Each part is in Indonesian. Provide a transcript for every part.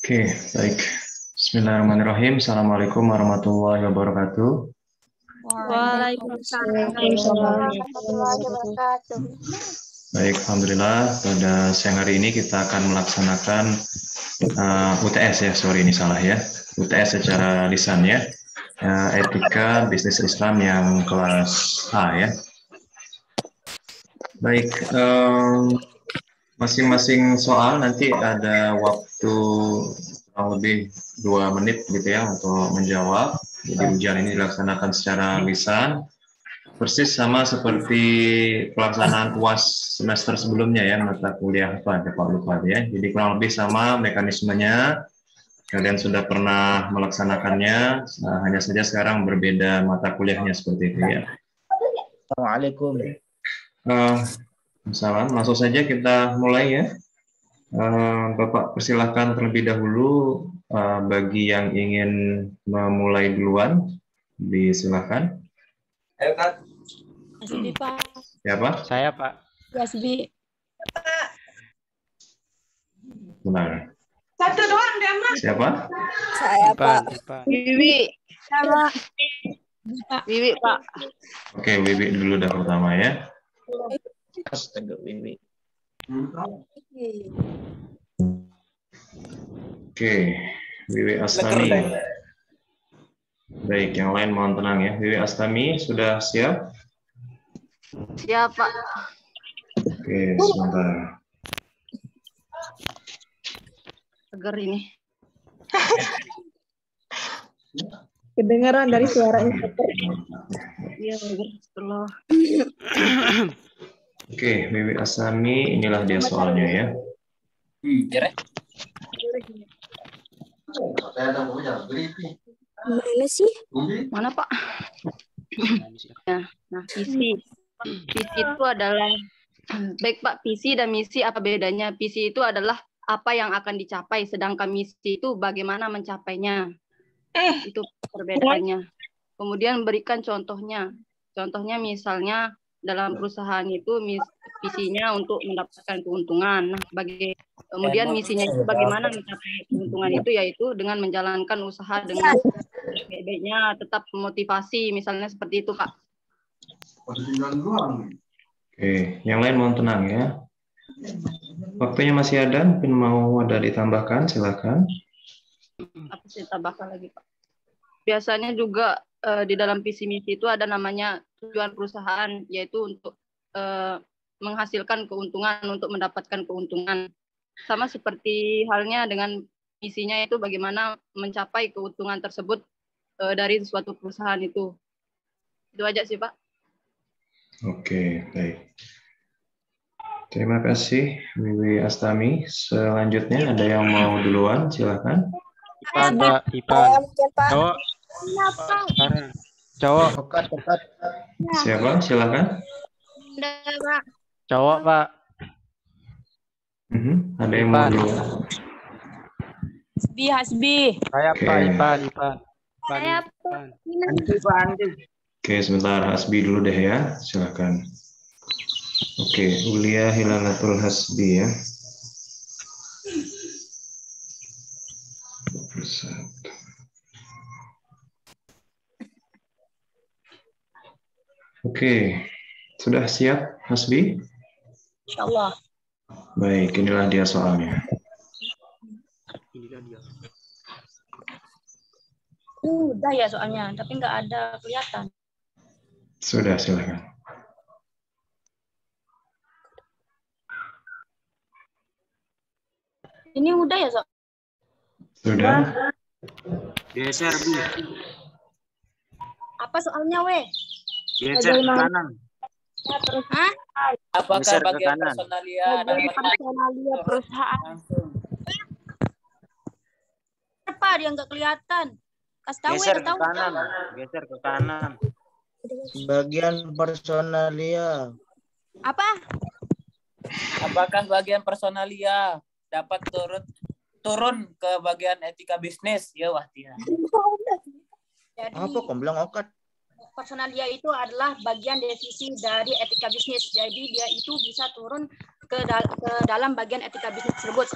Oke, baik. Bismillahirrahmanirrahim. Assalamualaikum warahmatullahi wabarakatuh. Waalaikumsalam warahmatullahi wabarakatuh. Baik, alhamdulillah pada siang hari ini kita akan melaksanakan UTS ya, sorry ini salah ya. UTS secara lisan ya. Etika bisnis Islam yang kelas A ya. Baik, masing-masing soal nanti ada waktu kurang lebih 2 menit gitu ya untuk menjawab. Jadi ujian ini dilaksanakan secara lisan, persis sama seperti pelaksanaan UAS semester sebelumnya ya, mata kuliah apa Pak lupa ya. Jadi kurang lebih sama mekanismenya. Kalian sudah pernah melaksanakannya, hanya saja sekarang berbeda mata kuliahnya seperti itu ya. Assalamualaikum. Salam, langsung saja kita mulai ya. Bapak persilahkan terlebih dahulu bagi yang ingin memulai duluan, disilahkan. Ayo Kak. Hasbi Pak. Siapa? Saya Pak. Hasbi. Benar. Satu doang dia mah. Siapa? Saya Pak. Wiwi. Sama Wiwi Pak. Oke, Wiwi dulu dah pertama ya. Astaga, Wiwi. Oke, Wiwi Astami. Baik, yang lain mohon tenang ya. Wiwi Astami sudah siap? Siap Pak. Oke, sebentar. Seger ini. kedengaran dari suaranya. Iya, setelah. Oke, Wiwi Astami, inilah dia soalnya ya. Mana sih? Mana Pak? Nah, visi itu adalah baik Pak, visi dan misi apa bedanya? Visi itu adalah apa yang akan dicapai, sedangkan misi itu bagaimana mencapainya. Itu perbedaannya. Kemudian berikan contohnya. Contohnya misalnya dalam perusahaan itu visinya untuk mendapatkan keuntungan. Nah, kemudian misinya itu bagaimana mencapai keuntungan itu, yaitu dengan menjalankan usaha dengan baik-baiknya, tetap motivasi, misalnya seperti itu Pak. Oke, yang lain mohon tenang ya. Waktunya masih ada, mungkin mau ada ditambahkan, silakan. Apa sih tambahkan lagi Pak? Biasanya juga di dalam visi misi itu ada namanya tujuan perusahaan, yaitu untuk menghasilkan keuntungan, untuk mendapatkan keuntungan. Sama seperti halnya dengan misinya itu bagaimana mencapai keuntungan tersebut dari suatu perusahaan itu. Itu aja sih Pak. Oke, baik. Terima kasih Wiwi Astami. Selanjutnya ada yang mau duluan, silakan. Ipan Pak, Ipan. Cowok. Cowok. Siapa? Silakan. Cowok Pak. Ada yang mau duluan? Hasbi. Saya Oke. Pak, Ipan. Saya Oke, sebentar Hasbi dulu deh ya, silakan. Oke, Ulia Hilalatul Hasbi ya. Oke, sudah siap Hasbi? Insyaallah. Baik, inilah dia soalnya. Udah ya soalnya, tapi nggak ada kelihatan. Sudah, silakan. Ini udah ya Sok? Sudah. Geser Bu. Apa soalnya weh? Geser ke kanan. Hah? Apakah Geser ke bagian kanan. personalia Personalia perusahaan. Apa dia nggak kelihatan? Kasih tahu Geser ya, ke kanan. Geser ke kanan. Bagian personalia. Apa? Apakah bagian personalia dapat turun ke bagian etika bisnis? Ya Wahtia. Jadi, Apa kau bilang okat? personalia itu adalah bagian divisi dari etika bisnis. Jadi dia itu bisa turun ke dalam bagian etika bisnis tersebut.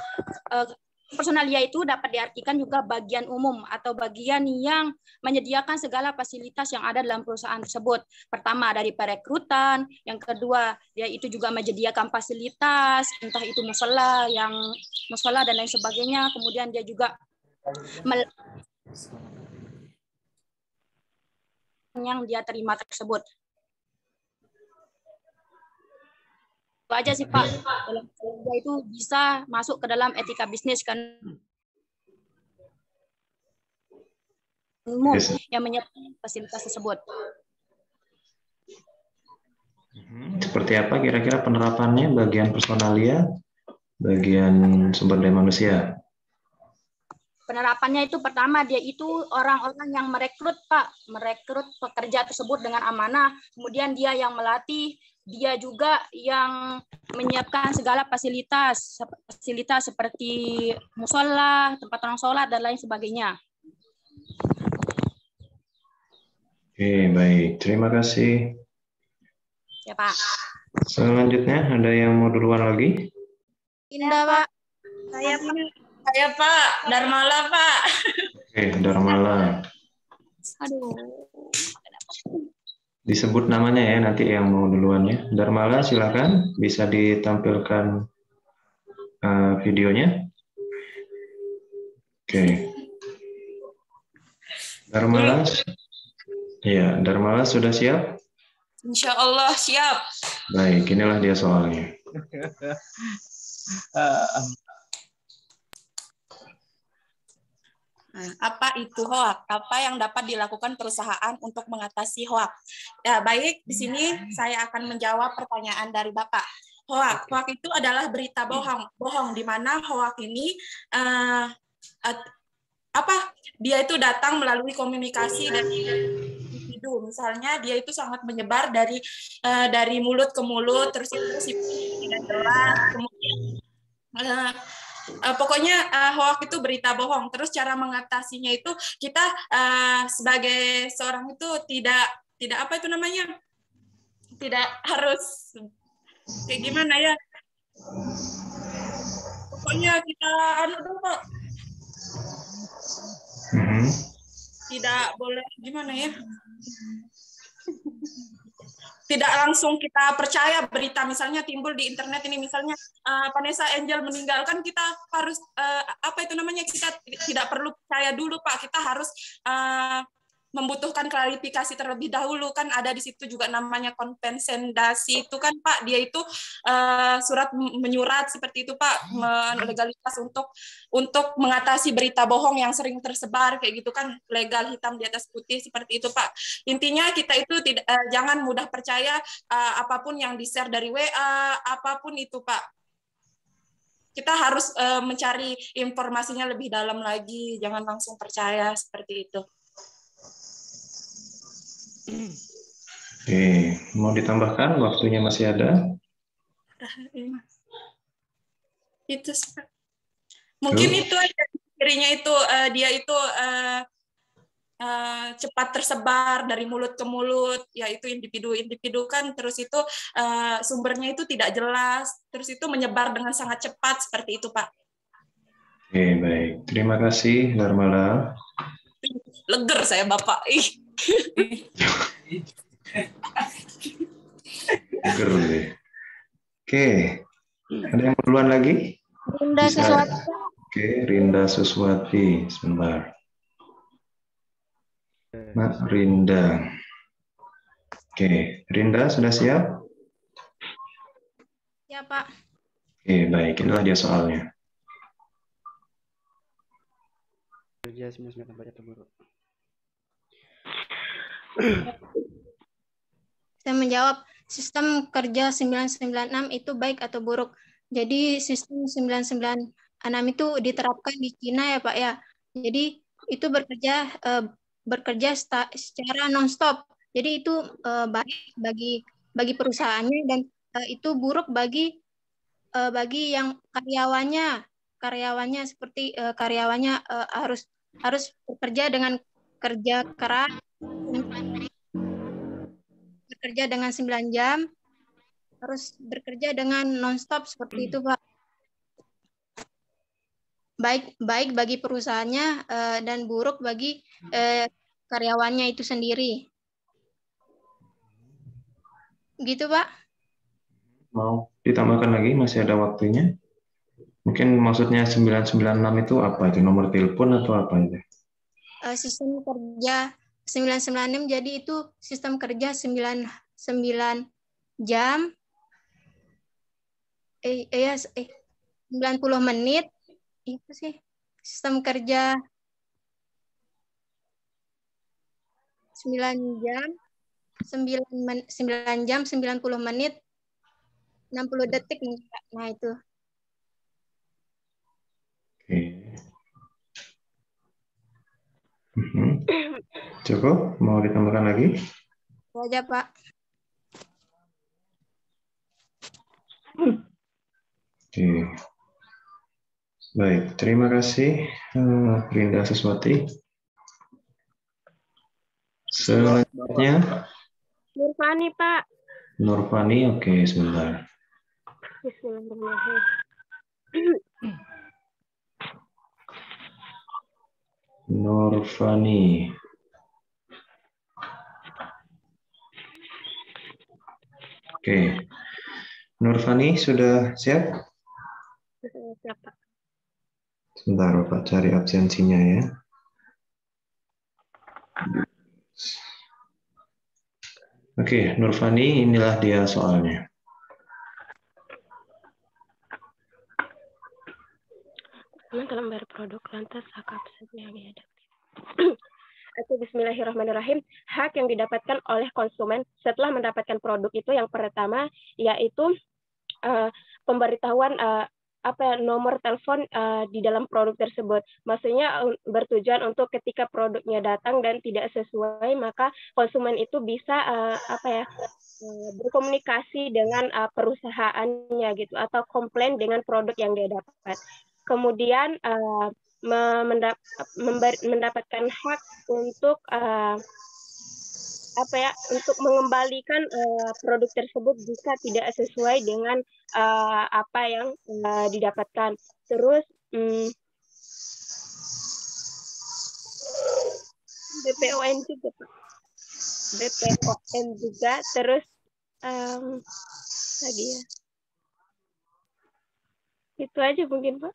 Personalia itu dapat diartikan juga bagian umum atau bagian yang menyediakan segala fasilitas yang ada dalam perusahaan tersebut. Pertama dari perekrutan, yang kedua dia itu juga menyediakan fasilitas, entah itu musola dan lain sebagainya. Kemudian dia juga yang dia terima tersebut. Itu aja sih Pak. Dalam dia itu bisa masuk ke dalam etika bisnis kan umum yang menyiapkan fasilitas tersebut. Seperti apa kira-kira penerapannya bagian personalia, bagian sumber daya manusia? Penerapannya itu pertama dia itu orang-orang yang merekrut Pak, merekrut pekerja tersebut dengan amanah, kemudian dia yang melatih, dia juga yang menyiapkan segala fasilitas seperti musola, tempat orang sholat dan lain sebagainya. Oke, baik. Terima kasih. Ya Pak. Selanjutnya ada yang mau duluan lagi? Indah Pak. Saya Pak, Darmala Pak. Oke, Darmala. Aduh. Disebut namanya ya nanti yang mau duluan ya. Darmala silakan bisa ditampilkan videonya. Oke. Darmala. Ya, Darmala sudah siap? Insya Allah siap. Baik, inilah dia soalnya. Apa itu hoak? Apa yang dapat dilakukan perusahaan untuk mengatasi hoak? Ya, baik, di sini saya akan menjawab pertanyaan dari Bapak. Hoak itu adalah berita bohong di mana hoak ini dia itu datang melalui komunikasi dari individu. Misalnya dia itu sangat menyebar dari mulut ke mulut, terus itu tidak jelas, kemudian pokoknya hoak itu berita bohong. Terus cara mengatasinya itu kita sebagai seorang itu tidak apa itu namanya, tidak harus kayak gimana ya. Pokoknya kita tidak boleh gimana ya. Tidak langsung kita percaya berita misalnya timbul di internet ini misalnya Vanessa Angel meninggalkan, kita harus apa itu namanya, kita tidak perlu percaya dulu Pak, kita harus membutuhkan klarifikasi terlebih dahulu, kan ada di situ juga namanya kompensasi itu kan Pak, dia itu surat menyurat seperti itu Pak, legalitas untuk mengatasi berita bohong yang sering tersebar kayak gitu kan, legal hitam di atas putih seperti itu Pak. Intinya kita itu tidak jangan mudah percaya apapun yang di-share dari WA, apapun itu Pak. Kita harus mencari informasinya lebih dalam lagi, jangan langsung percaya seperti itu. Oke, mau ditambahkan waktunya masih ada? Itu mungkin itu aja cirinya itu dia itu cepat tersebar dari mulut ke mulut, yaitu individu-individu kan, terus itu sumbernya itu tidak jelas, terus itu menyebar dengan sangat cepat seperti itu Pak. Oke, baik. Terima kasih Darmala. Leger saya Bapak. Leger deh. Oke, ada yang mau duluan lagi? Rinda Suswati. Oke, Rinda Suswati, sebentar. Mbak Rinda. Oke, Rinda sudah siap? Ya Pak. Oke, baik. Inilah dia soalnya. Saya menjawab, sistem kerja 996 itu baik atau buruk. Jadi sistem 996 itu diterapkan di Cina ya Pak ya. Jadi itu bekerja secara non-stop. Jadi itu baik bagi perusahaannya, dan itu buruk bagi yang karyawannya seperti karyawannya harus bekerja dengan kerja keras, bekerja dengan 9 jam, harus bekerja dengan non-stop seperti itu, Pak. Baik bagi perusahaannya dan buruk bagi karyawannya itu sendiri. Gitu, Pak. Mau ditambahkan lagi, masih ada waktunya. Mungkin maksudnya 996 itu apa itu? Nomor telepon atau apa itu? Sistem kerja 996, jadi itu sistem kerja 9 jam 90 menit itu sih sistem kerja 9 jam 9 jam 90 menit 60 detik nih, Kak. Nah itu. Oke. Cukup? Mau ditambahkan lagi? Itu aja, Pak. Oke. Baik, terima kasih Rinda Siswati. Selanjutnya Nurfani, Pak. Nurfani, oke, sebentar. Bismillahirrahmanirrahim. Nurfani. Oke. Nurfani sudah siap? Siap, Pak. Sebentar, Bapak cari absensinya ya. Oke, Nurfani, inilah dia soalnya. Dalam berproduk lantas hak apa saja yang dihadapi. Bismillahirrahmanirrahim. Hak yang didapatkan oleh konsumen setelah mendapatkan produk itu yang pertama yaitu pemberitahuan nomor telepon di dalam produk tersebut. Maksudnya bertujuan untuk ketika produknya datang dan tidak sesuai, maka konsumen itu bisa berkomunikasi dengan perusahaannya gitu atau komplain dengan produk yang dia dapat. Kemudian mendapatkan hak untuk untuk mengembalikan produk tersebut jika tidak sesuai dengan apa yang didapatkan. Terus BPOM juga, Pak. BPOM juga. Terus lagi ya. Itu aja mungkin, Pak.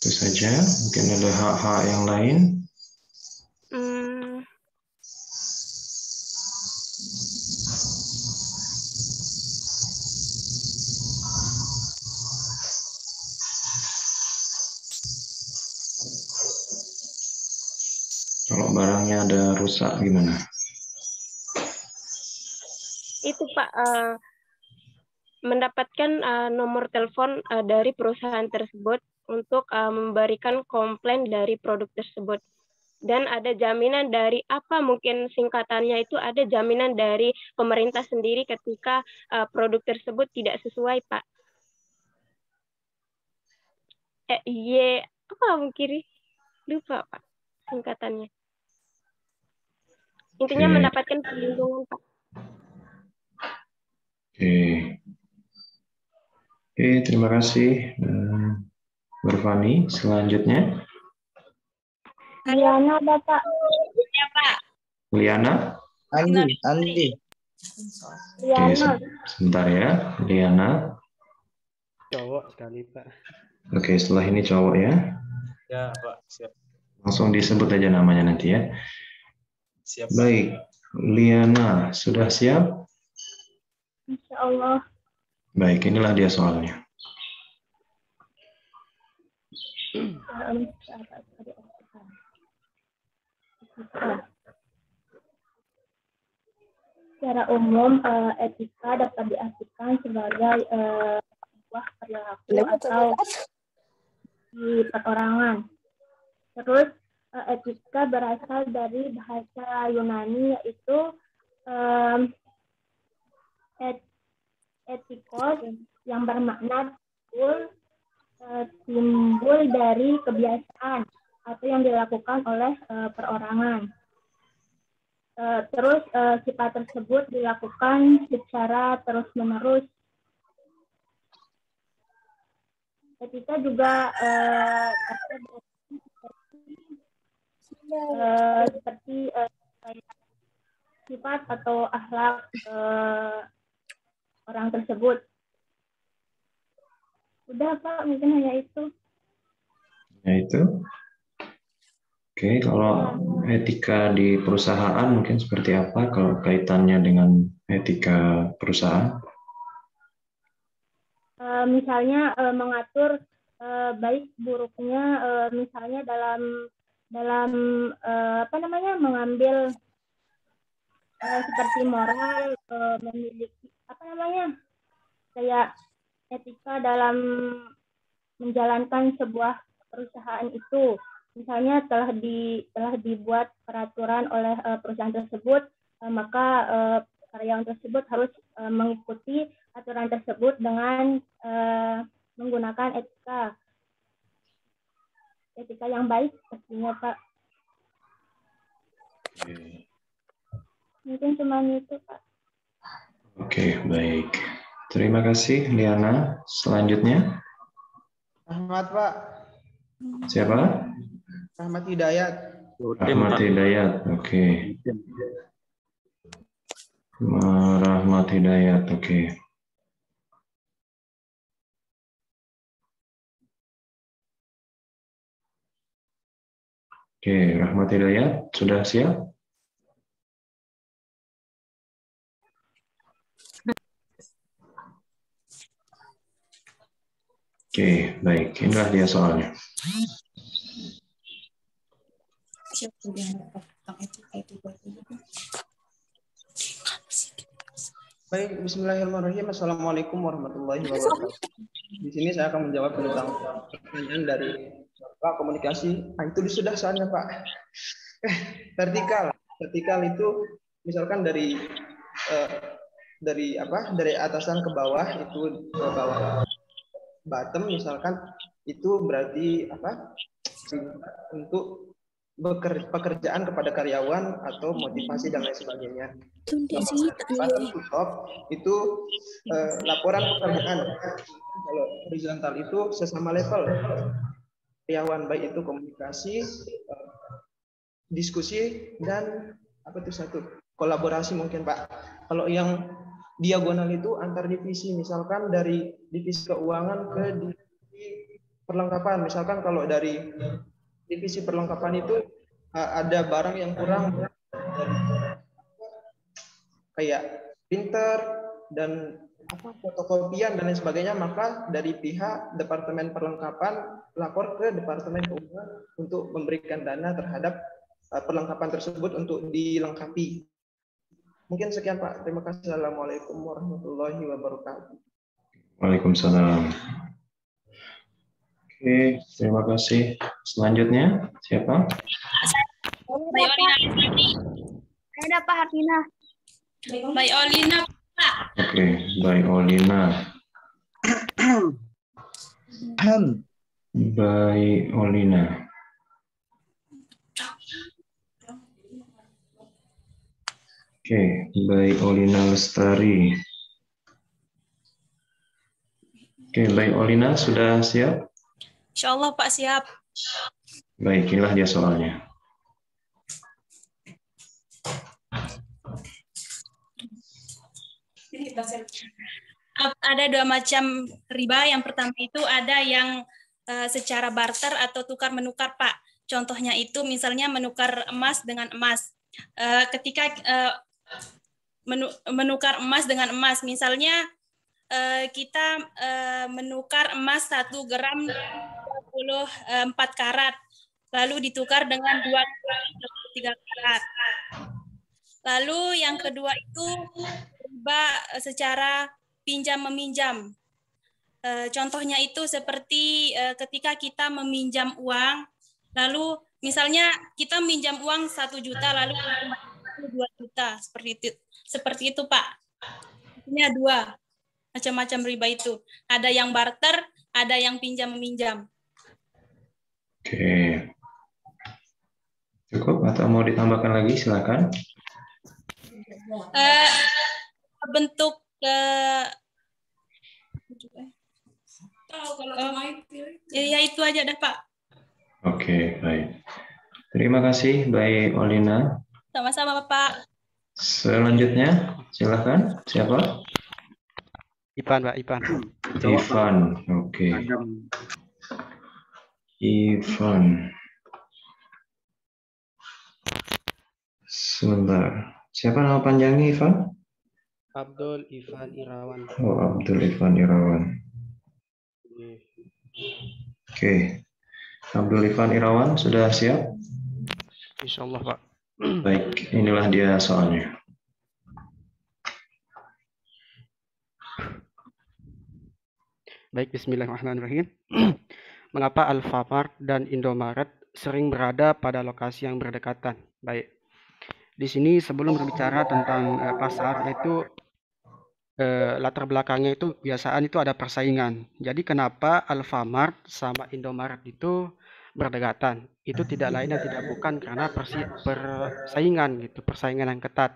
Itu saja. Mungkin ada hak-hak yang lain. Kalau barangnya ada rusak gimana? Itu, Pak, mendapatkan nomor telepon dari perusahaan tersebut untuk memberikan komplain dari produk tersebut. Dan ada jaminan dari mungkin singkatannya itu ada jaminan dari pemerintah sendiri ketika produk tersebut tidak sesuai, Pak. Mungkin lupa, Pak, singkatannya. Intinya mendapatkan perlindungan, Pak. Oke, terima kasih, Nurfani. Selanjutnya. Liana, Bapak. Ya, Pak. Liana. Andi. Liana. Sebentar ya, Liana. Cowok sekali, Pak. Oke, setelah ini cowok ya. Ya, Pak. Siap. Langsung disebut aja namanya nanti ya. Siap. Baik, Liana, sudah siap? Insya Allah. Baik, inilah dia soalnya. Secara umum, etika dapat diartikan sebagai sebuah perilaku atau di perorangan. Terus, etika berasal dari bahasa Yunani yaitu etikos yang bermakna timbul dari kebiasaan atau yang dilakukan oleh perorangan. Terus sifat tersebut dilakukan secara terus-menerus. Etika juga seperti sifat atau akhlak orang tersebut. Udah Pak, mungkin hanya itu. Ya itu. Oke, kalau etika di perusahaan mungkin seperti apa kalau kaitannya dengan etika perusahaan? Misalnya mengatur baik buruknya, misalnya dalam apa namanya, mengambil seperti moral, memiliki apa namanya, kayak etika dalam menjalankan sebuah perusahaan itu. Misalnya telah dibuat peraturan oleh perusahaan tersebut, maka karyawan tersebut harus mengikuti aturan tersebut dengan menggunakan etika yang baik pastinya Pak. Mungkin cuma itu Pak. Oke, baik. Terima kasih Liana. Selanjutnya Rahmat Pak. siapa? Rahmat Hidayat. Rahmat Hidayat. Oke. Rahmat Hidayat. Oke. Oke, Rahmat Hidayat sudah siap? Oke, baik. Inilah dia soalnya. Baik, bismillahirrahmanirrahim. Assalamualaikum warahmatullahi wabarakatuh. Di sini saya akan menjawab tentang pertanyaan dari Pak komunikasi. Nah, itu sudah soalnya Pak. Vertikal. Vertikal itu misalkan dari atasan ke bawah, itu ke bawah bottom misalkan, itu berarti apa? Untuk pekerjaan kepada karyawan atau motivasi dan lain sebagainya. Bottom to top itu laporan pekerjaan. Kalau horizontal itu sesama level karyawan, baik itu komunikasi, diskusi, dan apa itu satu kolaborasi mungkin Pak. Kalau yang diagonal itu antar divisi, misalkan dari divisi keuangan ke divisi perlengkapan. Misalkan kalau dari divisi perlengkapan itu ada barang yang kurang, kayak printer dan fotokopian dan lain sebagainya, maka dari pihak departemen perlengkapan lapor ke departemen keuangan untuk memberikan dana terhadap perlengkapan tersebut untuk dilengkapi. Mungkin sekian Pak. Terima kasih. Assalamualaikum warahmatullahi wabarakatuh. Waalaikumsalam. Oke, terima kasih. Selanjutnya siapa? Mbak Olina. Ada Pak Hartina. Mbak Olina, Pak. Oke, baik Olina. Baik Olina. Oke, baik Olina Lestari. Oke, baik Olina sudah siap? Insya Allah Pak siap. Baik, inilah dia soalnya. Ada dua macam riba. Yang pertama itu ada yang secara barter atau tukar menukar Pak. Contohnya itu misalnya menukar emas dengan emas. Ketika menukar emas dengan emas, misalnya kita menukar emas 1 gram 24 karat, lalu ditukar dengan 23 karat. Lalu yang kedua itu riba secara pinjam meminjam. Contohnya itu seperti ketika kita meminjam uang, lalu misalnya kita minjam uang 1 juta, lalu 2 juta, seperti itu Pak. Ini dua macam-macam riba itu. Ada yang barter, ada yang pinjam meminjam. Oke. Cukup atau mau ditambahkan lagi? Silakan. bentuk ya itu aja dah Pak. Oke, baik. Terima kasih, baik Olina. Sama-sama Bapak. Selanjutnya, silakan. Siapa? Ipan, Pak, Ipan. Ivan, oke. Ivan. Sebentar. Siapa nama panjangnya Ivan? Abdul Ivan Irawan. Oh, Abdul Ivan Irawan. Oke. Abdul Ivan Irawan sudah siap? Insya Allah, Pak. Baik, inilah dia soalnya. Baik, bismillahirrahmanirrahim. Mengapa Alfamart dan Indomaret sering berada pada lokasi yang berdekatan? Baik. Di sini sebelum berbicara tentang pasar itu latar belakangnya itu biasaan itu ada persaingan. Jadi kenapa Alfamart sama Indomaret itu berdekatan? Itu tidak lain dan tidak bukan karena persaingan gitu, persaingan yang ketat.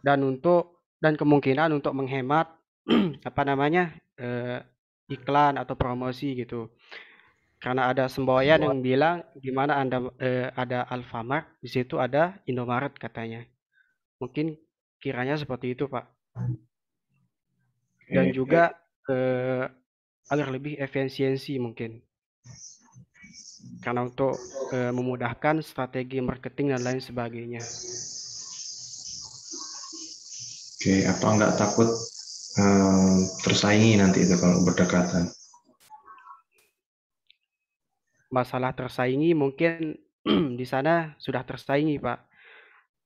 Dan kemungkinan untuk menghemat iklan atau promosi gitu. Karena ada semboyan yang bilang di mana Anda ada Alfamart, di situ ada Indomaret katanya. Mungkin kiranya seperti itu, Pak. Dan juga agar lebih efisiensi mungkin. Karena untuk memudahkan strategi marketing dan lain sebagainya. Oke, apa nggak takut tersaingi nanti itu kalau berdekatan? Masalah tersaingi mungkin di sana sudah tersaingi, Pak.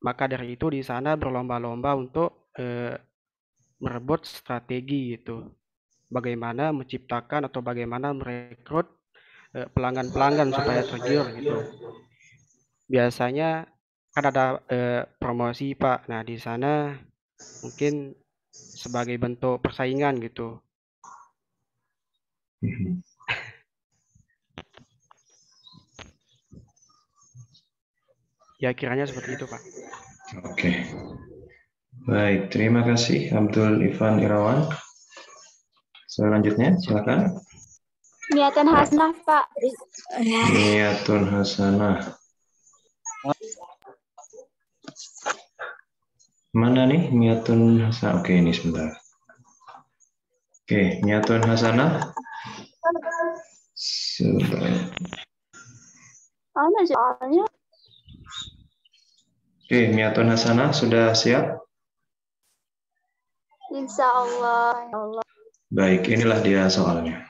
Maka dari itu di sana berlomba-lomba untuk merebut strategi itu. Bagaimana menciptakan atau bagaimana merekrut pelanggan-pelanggan supaya tergiur gitu. Biasanya kan ada promosi, Pak. Nah, di sana mungkin sebagai bentuk persaingan gitu. Ya kiranya seperti itu, Pak. Oke. Baik, terima kasih Abdul Ivan Irawan. Selanjutnya, silakan. Niatan Hasanah, Pak. Niatun Hasanah. Mana nih Niatun Hasanah? Oke, ini sebentar. Oke, Niatun Hasanah. Sebentar. Mana soalnya? Oke, Niatun Hasanah sudah siap? Insya Allah. Ya Allah. Baik, inilah dia soalnya.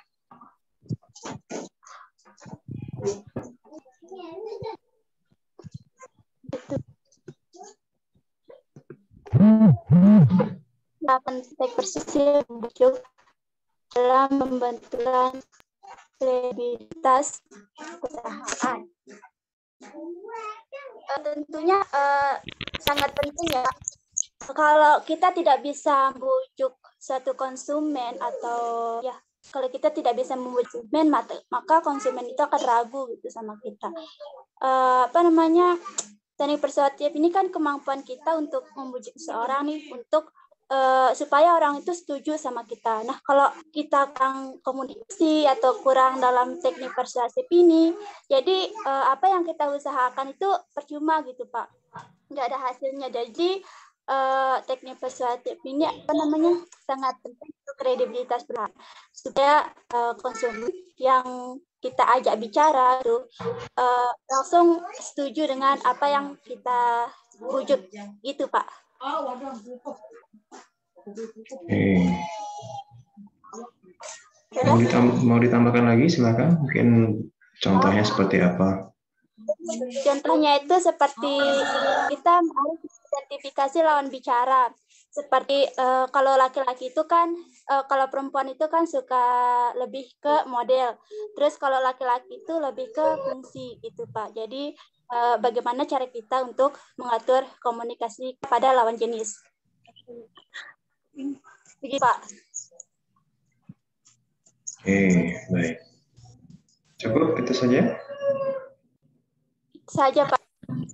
Akan persisnya bujuk dalam pembentukan kredibilitas perusahaan. Tentunya sangat penting ya. Kalau kita tidak bisa membujuk suatu konsumen atau ya kalau kita tidak bisa membujuk konsumen maka konsumen itu akan ragu gitu sama kita. Teknik persuasif ini kan kemampuan kita untuk membujuk seseorang nih untuk supaya orang itu setuju sama kita. Nah, kalau kita kurang komunikasi atau kurang dalam teknik persuasif ini, jadi apa yang kita usahakan itu percuma gitu, Pak. Nggak ada hasilnya. Jadi teknik persuasif ini sangat penting untuk kredibilitas perusahaan supaya konsumen yang kita ajak bicara itu langsung setuju dengan apa yang kita bujuk gitu, Pak. Mau ditambahkan lagi silakan, mungkin contohnya seperti apa? Contohnya itu seperti kita harus identifikasi lawan bicara. Seperti kalau laki-laki itu kan, kalau perempuan itu kan suka lebih ke model. Terus kalau laki-laki itu lebih ke fungsi gitu, Pak. Jadi bagaimana cara kita untuk mengatur komunikasi kepada lawan jenis. Begitu, Pak. Oke, baik. Cukup itu saja? Saja, Pak.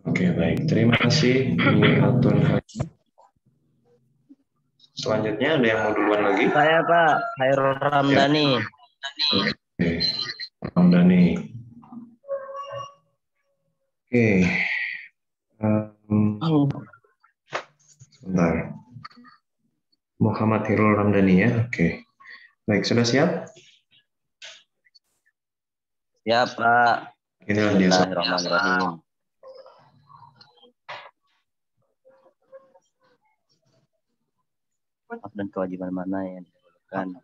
Oke, baik. Baik, terima kasih Bu Atun. Selanjutnya ada yang mau duluan lagi? Saya Pak, Hairul Ramdhani. Oke, Ramdhani. Oke. Sebentar. Muhammad Hairul Ramdhani ya. Oke. Baik, sudah siap? Ya Pak. Inilah dia. Bismillahirrahmanirrahim. Hak dan kewajiban mana yang didahulukan?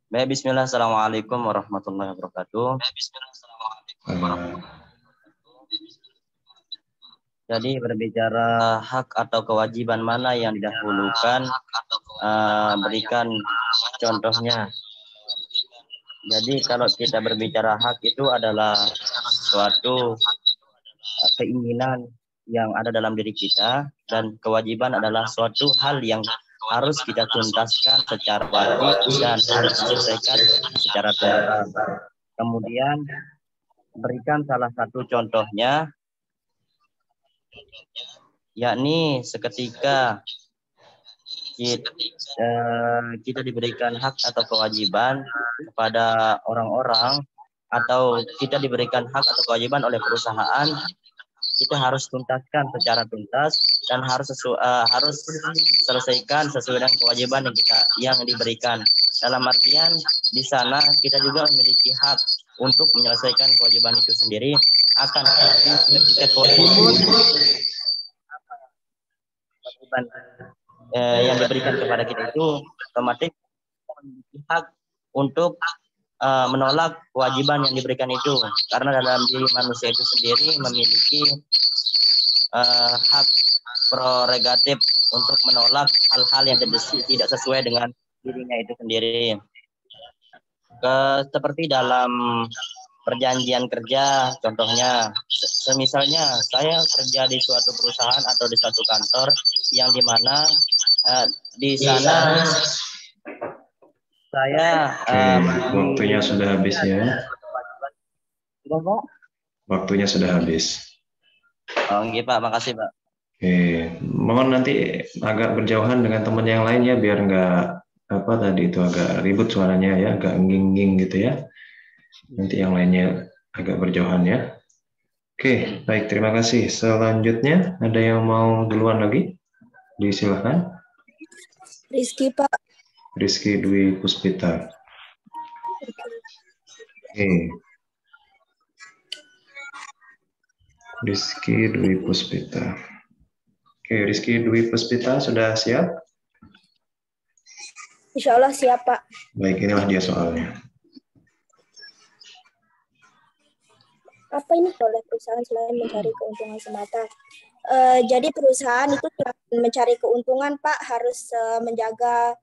Baik, bismillah. Assalamualaikum warahmatullahi wabarakatuh. Jadi berbicara hak atau kewajiban mana yang didahulukan, berikan contohnya. Jadi kalau kita berbicara hak itu adalah suatu keinginan yang ada dalam diri kita, dan kewajiban adalah suatu hal yang harus kita tuntaskan secara wajib dan harus diselesaikan secara tuntas. Kemudian berikan salah satu contohnya, yakni seketika kita diberikan hak atau kewajiban kepada orang-orang, atau kita diberikan hak atau kewajiban oleh perusahaan, kita harus tuntaskan secara tuntas dan harus selesaikan sesuai dengan kewajiban yang diberikan. Dalam artian di sana kita juga memiliki hak untuk menyelesaikan kewajiban itu sendiri. Akan ketika kewajiban yang diberikan kepada kita itu otomatis memiliki hak untuk menolak kewajiban yang diberikan itu, karena dalam diri manusia itu sendiri memiliki hak prerogatif untuk menolak hal-hal yang tidak sesuai dengan dirinya itu sendiri. Seperti dalam perjanjian kerja, contohnya, misalnya saya kerja di suatu perusahaan atau di suatu kantor yang dimana di sana saya waktunya sudah habis ya. Waktunya sudah habis. Oke Pak, makasih Pak. Oke, mohon nanti agak berjauhan dengan teman yang lain ya, biar nggak apa tadi itu agak ribut suaranya ya, agak nging-nging gitu ya. Nanti yang lainnya agak berjauhan ya. Oke, baik, terima kasih. Selanjutnya ada yang mau duluan lagi? Disilakan. Rizky Pak. Rizky Dwi Puspita. Oke. Rizky Dwi Puspita. Oke, Rizky Dwi Puspita sudah siap? Insya Allah siap Pak. Baik, inilah dia soalnya. Apa ini oleh perusahaan selain mencari keuntungan semata? Jadi perusahaan itu selain mencari keuntungan Pak harus menjaga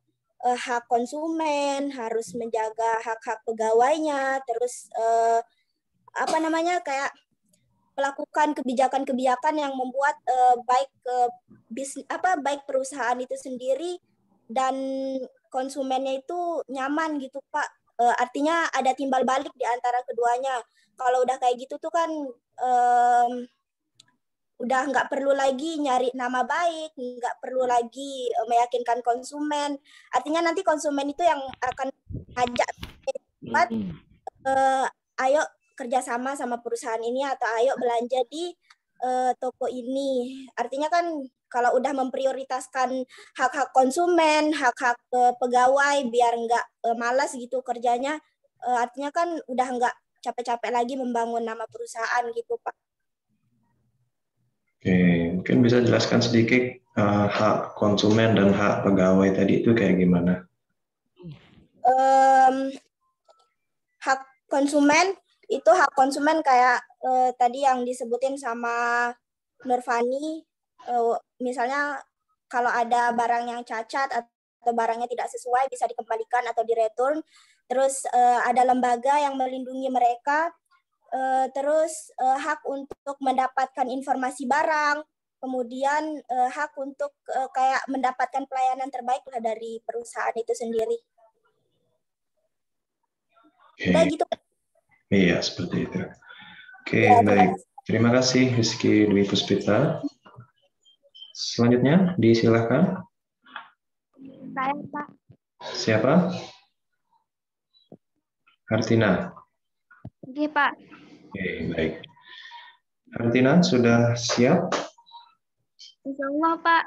hak konsumen, harus menjaga hak-hak pegawainya, terus kayak melakukan kebijakan-kebijakan yang membuat baik perusahaan itu sendiri dan konsumennya itu nyaman gitu Pak. Artinya ada timbal balik di antara keduanya. Kalau udah kayak gitu tuh kan udah nggak perlu lagi nyari nama baik, nggak perlu lagi meyakinkan konsumen. Artinya nanti konsumen itu yang akan ngajak ayo kerjasama sama perusahaan ini, atau ayo belanja di toko ini. Artinya kan kalau udah memprioritaskan hak-hak konsumen, hak-hak pegawai biar nggak malas gitu kerjanya, artinya kan udah nggak capek-capek lagi membangun nama perusahaan gitu Pak. Oke, mungkin bisa jelaskan sedikit hak konsumen dan hak pegawai tadi itu kayak gimana? Hak konsumen itu hak konsumen kayak tadi yang disebutin sama Nurfani, misalnya kalau ada barang yang cacat atau barangnya tidak sesuai bisa dikembalikan atau direturn. Terus ada lembaga yang melindungi mereka. Terus hak untuk mendapatkan informasi barang, kemudian hak untuk kayak mendapatkan pelayanan terbaik lah dari perusahaan itu sendiri. Udah gitu. Iya, seperti itu. Oke, Ya, baik. Terima kasih Rizky Dwi Puspita. Selanjutnya, disilahkan. Saya, Pak. Siapa? Hartina. Oke, Pak. Oke, baik. Hartina, sudah siap? Insya Allah, Pak.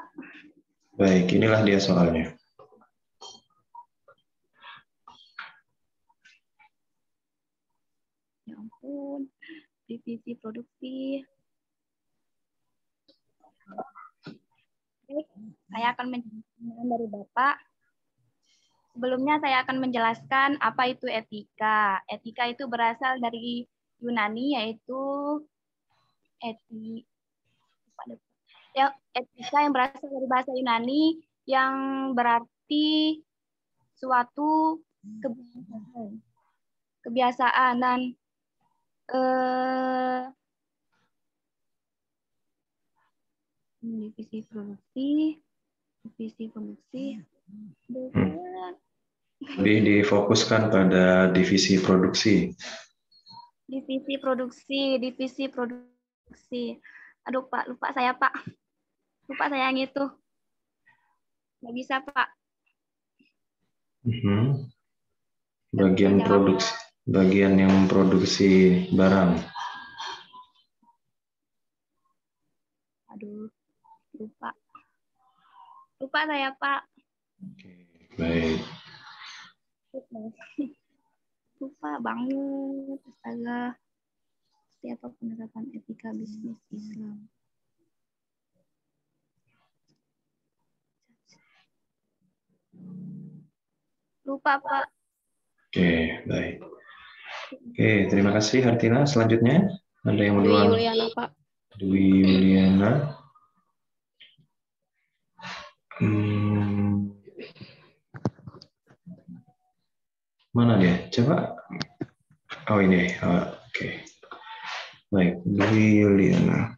Baik, inilah dia soalnya. Ya ampun, divisi produksi. Baik, saya akan menjelaskan dari Bapak. Sebelumnya saya akan menjelaskan apa itu etika. Etika itu berasal dari Yunani, yaitu etika yang berasal dari bahasa Yunani yang berarti suatu kebiasaan dan divisi produksi. Lebih difokuskan pada divisi produksi. Divisi produksi. Aduh, Pak, lupa saya, Pak. Lupa saya yang itu. Nggak bisa, Pak. Bagian produksi, bagian yang memproduksi barang. Aduh, lupa. Lupa saya, Pak. Baik. Lupa banget. Astaga. Siapa penerapan etika bisnis Islam? Lupa, Pak. Oke, baik. Oke, terima kasih Hartina. Selanjutnya, ada yang Dwi duluan? Yuliana, Pak. Dwi Yuliana. Mana dia? Coba. Oh ini. Oke. Baik, Dwi Yuliana.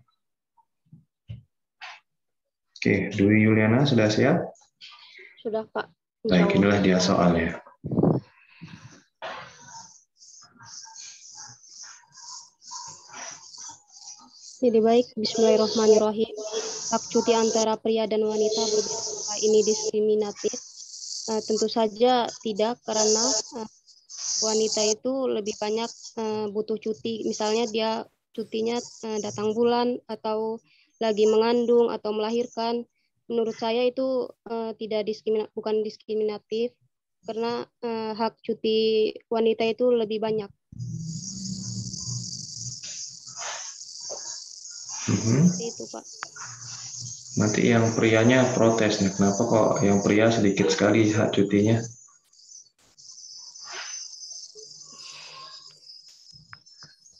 Oke, Dwi Yuliana sudah siap? Sudah, Pak. Baik, inilah dia soalnya. Jadi baik, bismillahirrahmanirrahim. Hak cuti antara pria dan wanita berbeda. Ini diskriminatif? Tentu saja tidak, karena wanita itu lebih banyak butuh cuti. Misalnya dia cutinya datang bulan atau lagi mengandung atau melahirkan. Menurut saya itu bukan diskriminatif, karena hak cuti wanita itu lebih banyak. Itu, Pak. Nanti yang prianya protes nih, kenapa kok yang pria sedikit sekali hak cutinya?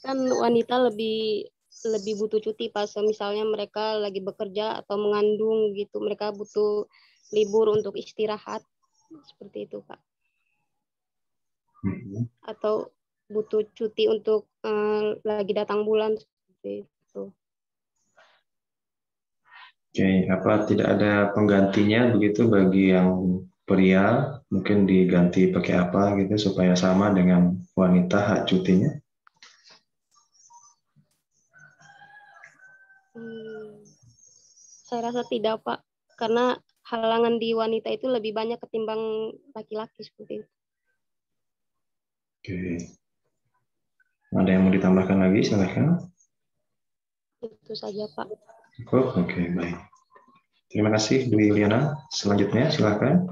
Kan wanita lebih butuh cuti pas misalnya mereka lagi bekerja atau mengandung gitu, mereka butuh libur untuk istirahat, seperti itu, Pak. Atau butuh cuti untuk lagi datang bulan, seperti itu. Oke, apa tidak ada penggantinya begitu bagi yang pria? Mungkin diganti pakai apa gitu supaya sama dengan wanita hak cutinya? Saya rasa tidak, Pak, karena halangan di wanita itu lebih banyak ketimbang laki-laki, seperti itu. Oke. Ada yang mau ditambahkan lagi? Silakan. Itu saja, Pak. Cukup? Oke, baik. Terima kasih, Dwi Yuliana. Selanjutnya, silakan.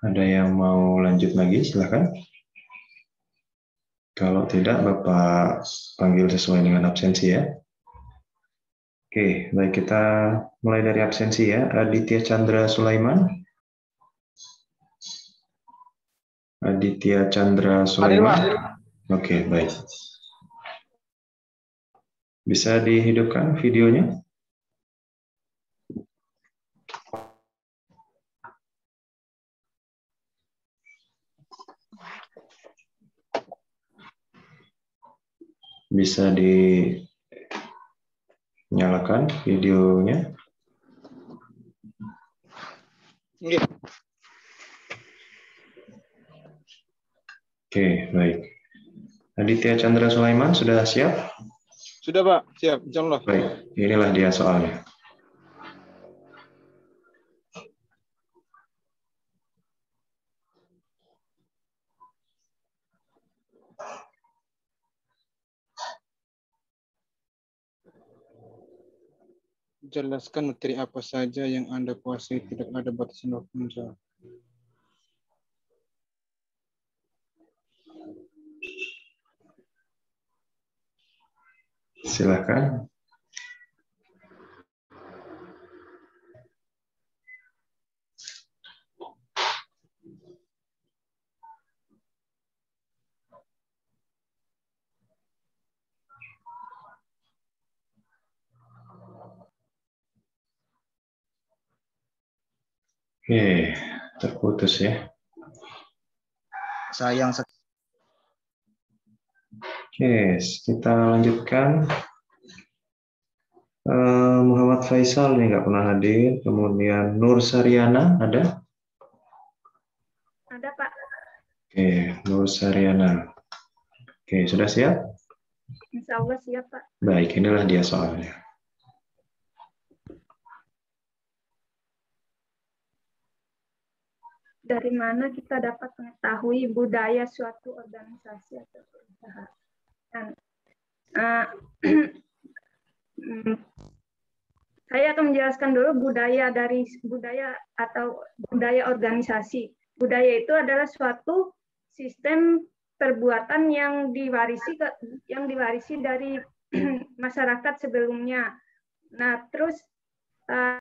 Ada yang mau lanjut lagi? Silakan. Kalau tidak, Bapak panggil sesuai dengan absensi ya. Oke, baik, kita mulai dari absensi ya. Aditya Chandra Sulaiman. Aditya Chandra Sulaiman. Oke, baik. Bisa dihidupkan videonya? Bisa dinyalakan videonya? Oke, baik. Aditya Chandra Sulaiman sudah siap? Sudah Pak, siap. Insyaallah. Baik, inilah dia soalnya. Jelaskan materi apa saja yang Anda kuasai, tidak ada batasan waktu menjawab. Silakan. Oke, terputus ya. Sayang. Oke, kita lanjutkan. Muhammad Faisal nih nggak pernah hadir. Kemudian Nur Saryana ada? Ada Pak. Oke, Nur Saryana. Oke, sudah siap? Insya Allah siap Pak. Baik, inilah dia soalnya. Dari mana kita dapat mengetahui budaya suatu organisasi atau perusahaan? Saya akan menjelaskan dulu budaya atau budaya organisasi. Budaya itu adalah suatu sistem perbuatan yang diwarisi dari masyarakat sebelumnya. Nah, terus